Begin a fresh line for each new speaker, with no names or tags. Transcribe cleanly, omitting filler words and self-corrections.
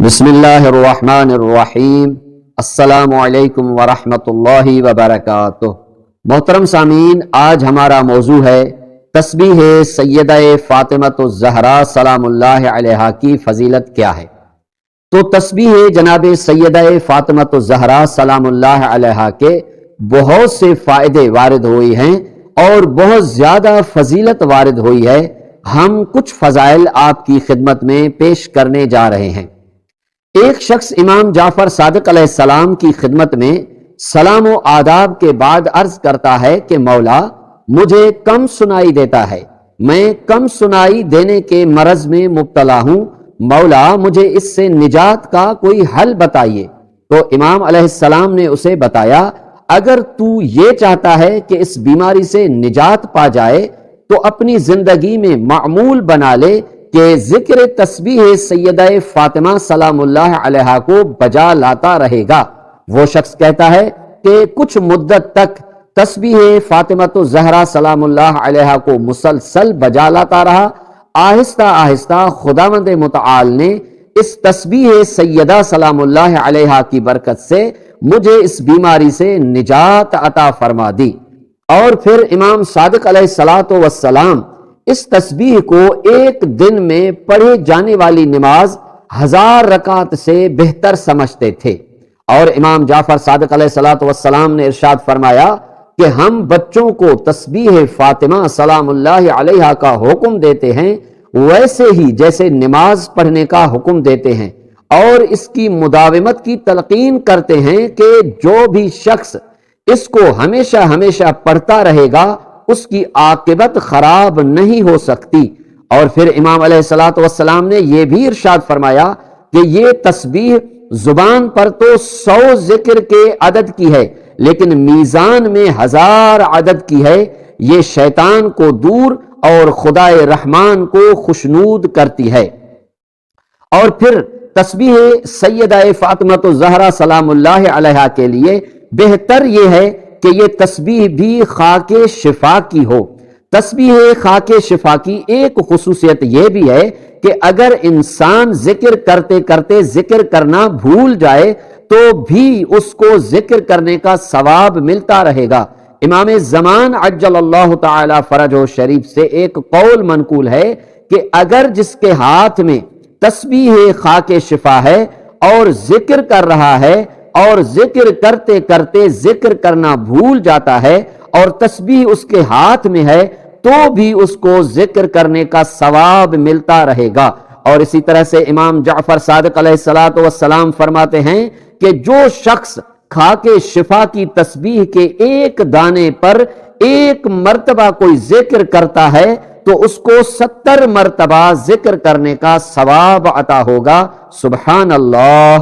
بسم اللہ الرحمن الرحیم السلام علیکم ورحمۃ اللہ وبرکاتہ۔ محترم سامعین، آج ہمارا موضوع ہے تسبیح سیدہ فاطمۃ الزہرا سلام اللہ علیہا کی فضیلت کیا ہے۔ تو تسبیح جناب سیدہ فاطمۃ الزہرا سلام اللہ علیہا کے بہت سے فائدے وارد ہوئے ہیں اور بہت زیادہ فضیلت وارد ہوئی ہے۔ ہم کچھ فضائل آپ کی خدمت میں پیش کرنے جا رہے ہیں۔ ایک شخص امام جعفر صادق علیہ السلام کی خدمت میں سلام و آداب کے بعد عرض کرتا ہے کہ مولا، مجھے کم سنائی دیتا ہے، میں کم سنائی دینے کے مرض میں مبتلا ہوں، مولا مجھے اس سے نجات کا کوئی حل بتائیے۔ تو امام علیہ السلام نے اسے بتایا، اگر تو یہ چاہتا ہے کہ اس بیماری سے نجات پا جائے تو اپنی زندگی میں معمول بنا لے کہ ذکر تسبیح سیدہ فاطمہ سلام اللہ علیہا کو بجا لاتا رہے گا۔ وہ شخص کہتا ہے کہ کچھ مدت تک تسبیح فاطمہ الزہرا سلام اللہ علیہا کو مسلسل بجا لاتا رہا۔ آہستہ آہستہ خداوند متعال نے اس تسبیح سیدہ سلام اللہ علیہا کی برکت سے مجھے اس بیماری سے نجات عطا فرما دی۔ اور پھر امام صادق علیہ السلام اس تسبیح کو ایک دن میں پڑھے جانے والی نماز 1000 رکعت سے بہتر سمجھتے تھے۔ اور امام جعفر صادق علیہ السلام نے ارشاد فرمایا کہ ہم بچوں کو تسبیح فاطمہ سلام اللہ علیہا کا حکم دیتے ہیں ویسے ہی جیسے نماز پڑھنے کا حکم دیتے ہیں، اور اس کی مداومت کی تلقین کرتے ہیں کہ جو بھی شخص اس کو ہمیشہ ہمیشہ پڑھتا رہے گا اس کی عاقبت خراب نہیں ہو سکتی۔ اور پھر امام علیہ السلام نے یہ بھی ارشاد فرمایا کہ یہ تسبیح زبان پر تو 100 ذکر کے عدد کی ہے لیکن میزان میں 1000 عدد کی ہے، یہ شیطان کو دور اور خدائے رحمان کو خوشنود کرتی ہے۔ اور پھر تسبیح سیدہ فاطمہ الزہرا سلام اللہ علیہا کے لیے بہتر یہ ہے کہ یہ تسبیح بھی خاک شفا کی ہو۔ تسبیح خاک شفا کی ایک خصوصیت یہ بھی ہے کہ اگر انسان ذکر کرتے کرتے ذکر کرنا بھول جائے تو بھی اس کو ذکر کرنے کا ثواب ملتا رہے گا۔ امام زمان عجل اللہ تعالی فرجہ شریف سے ایک قول منقول ہے کہ اگر جس کے ہاتھ میں تسبیح خاک شفا ہے اور ذکر کر رہا ہے اور ذکر کرتے کرتے ذکر کرنا بھول جاتا ہے اور تسبیح اس کے ہاتھ میں ہے تو بھی اس کو ذکر کرنے کا ثواب ملتا رہے گا۔ اور اسی طرح سے امام جعفر صادق علیہ السلام فرماتے ہیں کہ جو شخص خاک شفا کی تسبیح کے ایک دانے پر ایک مرتبہ کوئی ذکر کرتا ہے تو اس کو 70 مرتبہ ذکر کرنے کا ثواب عطا ہوگا۔ سبحان اللہ۔